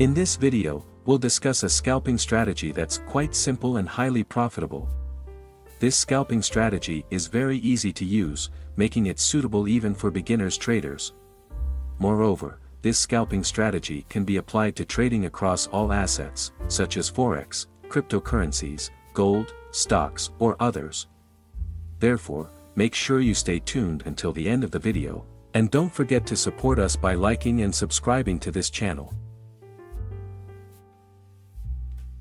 In this video, we'll discuss a scalping strategy that's quite simple and highly profitable. This scalping strategy is very easy to use, making it suitable even for beginners traders. Moreover, this scalping strategy can be applied to trading across all assets, such as Forex, cryptocurrencies, gold, stocks, or others. Therefore, make sure you stay tuned until the end of the video, and don't forget to support us by liking and subscribing to this channel.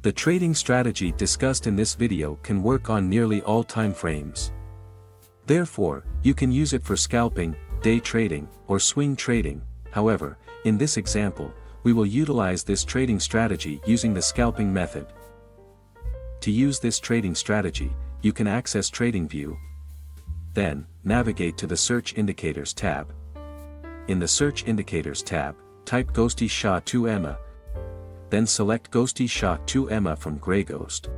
The trading strategy discussed in this video can work on nearly all time frames. Therefore, you can use it for scalping, day trading, or swing trading. However, in this example, we will utilize this trading strategy using the scalping method. To use this trading strategy, you can access TradingView. Then, navigate to the Search Indicators tab. In the Search Indicators tab, type Ghosty SHA 2 EMA. Then select Ghosty SHA 2 EMA from Grey Ghost.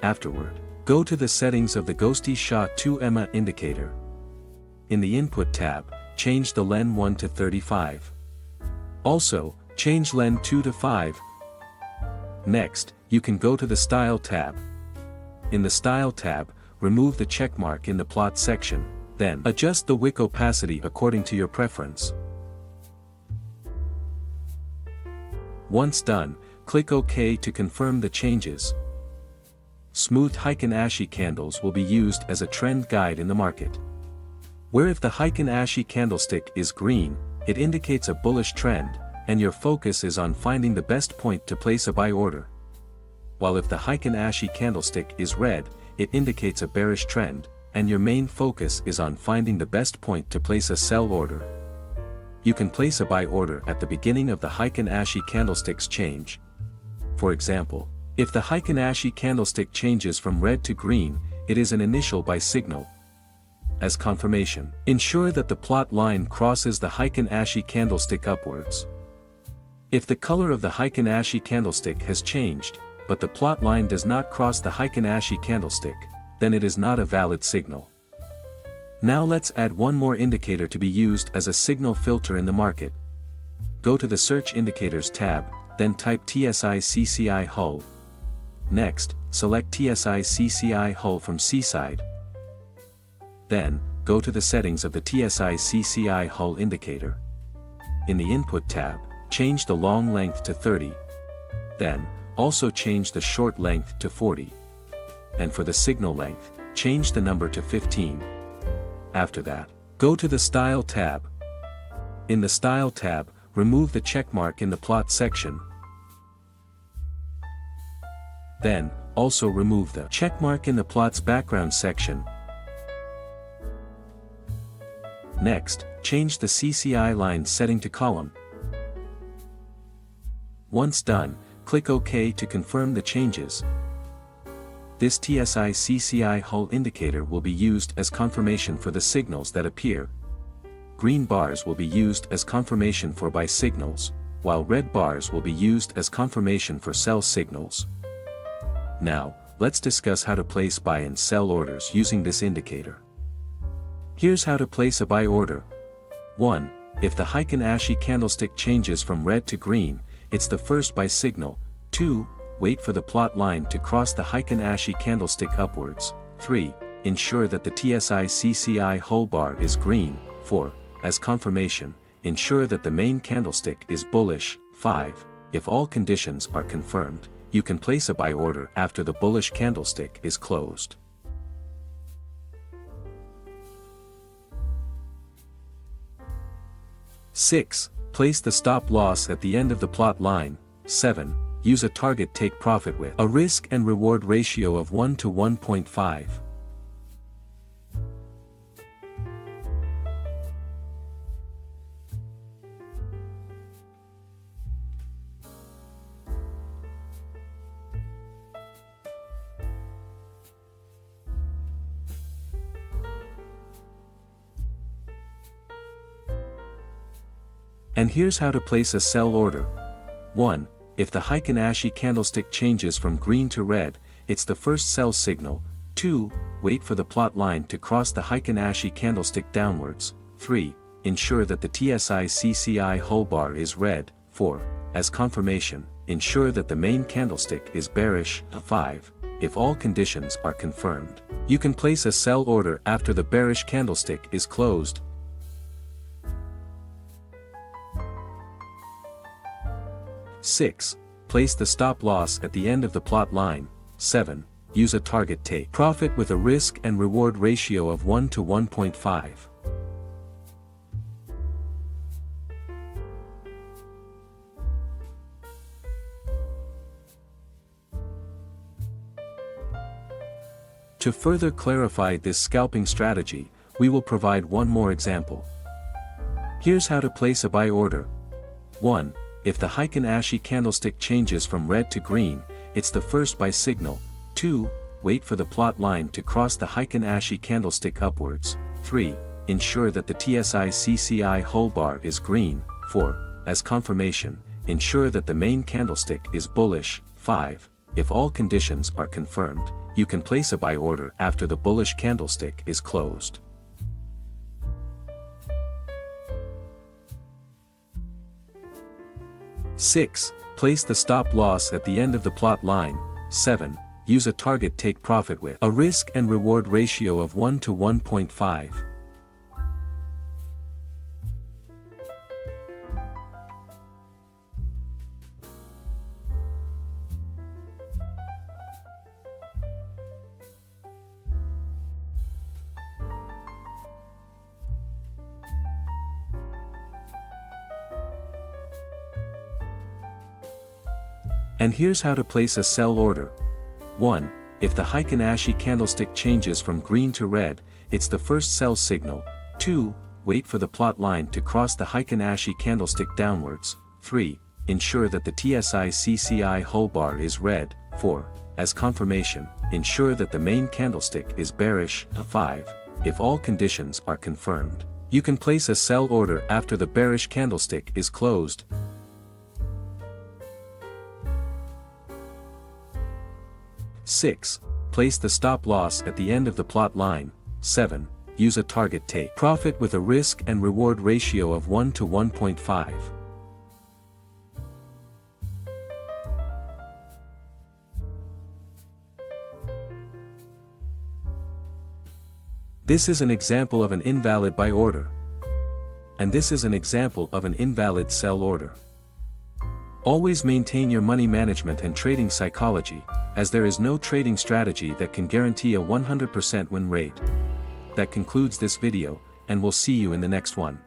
Afterward, go to the settings of the Ghosty SHA 2 EMA indicator. In the Input tab, change the Len 1 to 35. Also, change Len 2 to 5. Next, you can go to the Style tab. In the Style tab, remove the checkmark in the plot section, then adjust the wick opacity according to your preference. Once done, click OK to confirm the changes. Smooth Heiken Ashi candles will be used as a trend guide in the market. Where if the Heiken Ashi candlestick is green, it indicates a bullish trend, and your focus is on finding the best point to place a buy order. While if the Heiken Ashi candlestick is red, it indicates a bearish trend, and your main focus is on finding the best point to place a sell order. You can place a buy order at the beginning of the Heiken Ashi candlestick's change. For example, if the Heiken Ashi candlestick changes from red to green, it is an initial buy signal. As confirmation, ensure that the plot line crosses the Heiken Ashi candlestick upwards. If the color of the Heiken Ashi candlestick has changed, but the plot line does not cross the Heiken Ashi candlestick, then it is not a valid signal. Now let's add one more indicator to be used as a signal filter in the market. Go to the Search Indicators tab, then type TSI-CCI hull. Next, select TSI-CCI hull from C-side. Then, go to the settings of the TSI-CCI hull indicator. In the Input tab, change the long length to 30. Then, also change the short length to 40. And for the signal length, change the number to 15. After that, go to the Style tab. In the Style tab, remove the checkmark in the plot section. Then, also remove the checkmark in the plot's background section. Next, change the CCI line setting to column. Once done, click OK to confirm the changes. This TSI-CCI hull indicator will be used as confirmation for the signals that appear. Green bars will be used as confirmation for buy signals, while red bars will be used as confirmation for sell signals. Now, let's discuss how to place buy and sell orders using this indicator. Here's how to place a buy order. 1. If the Heiken Ashi candlestick changes from red to green, it's the first buy signal. 2. Wait for the plot line to cross the Heiken Ashi candlestick upwards. 3. Ensure that the TSI-CCI hull bar is green. 4. As confirmation, ensure that the main candlestick is bullish. 5. If all conditions are confirmed, you can place a buy order after the bullish candlestick is closed. Six. Place the stop loss at the end of the plot line. 7. Use a target take profit with a risk and reward ratio of 1 to 1.5. And here's how to place a sell order. 1. If the Heiken Ashi candlestick changes from green to red, it's the first sell signal. 2. Wait for the plot line to cross the Heiken Ashi candlestick downwards. 3. Ensure that the TSI-CCI hull bar is red. 4. as confirmation, ensure that the main candlestick is bearish. 5. If all conditions are confirmed, you can place a sell order after the bearish candlestick is closed. 6. Place the stop loss at the end of the plot line. 7. Use a target take profit with a risk and reward ratio of 1 to 1.5. To further clarify this scalping strategy, we will provide one more example. Here's how to place a buy order. 1. If the Heiken Ashi candlestick changes from red to green, it's the first buy signal. 2. Wait for the plot line to cross the Heiken Ashi candlestick upwards. 3. Ensure that the TSI-CCI whole bar is green. 4. As confirmation, ensure that the main candlestick is bullish. 5. If all conditions are confirmed, you can place a buy order after the bullish candlestick is closed. Six. Place the stop loss at the end of the plot line. 7. Use a target take profit with a risk and reward ratio of 1 to 1.5. And here's how to place a sell order. 1. If the Heiken Ashi candlestick changes from green to red, it's the first sell signal. 2. Wait for the plot line to cross the Heiken Ashi candlestick downwards. 3. Ensure that the TSI-CCI whole bar is red. 4. As confirmation, ensure that the main candlestick is bearish. 5. If all conditions are confirmed, you can place a sell order after the bearish candlestick is closed. 6. Place the stop loss at the end of the plot line. 7. Use a target take profit with a risk and reward ratio of 1 to 1.5. This is an example of an invalid buy order. And this is an example of an invalid sell order. Always maintain your money management and trading psychology, as there is no trading strategy that can guarantee a 100% win rate. That concludes this video, and we'll see you in the next one.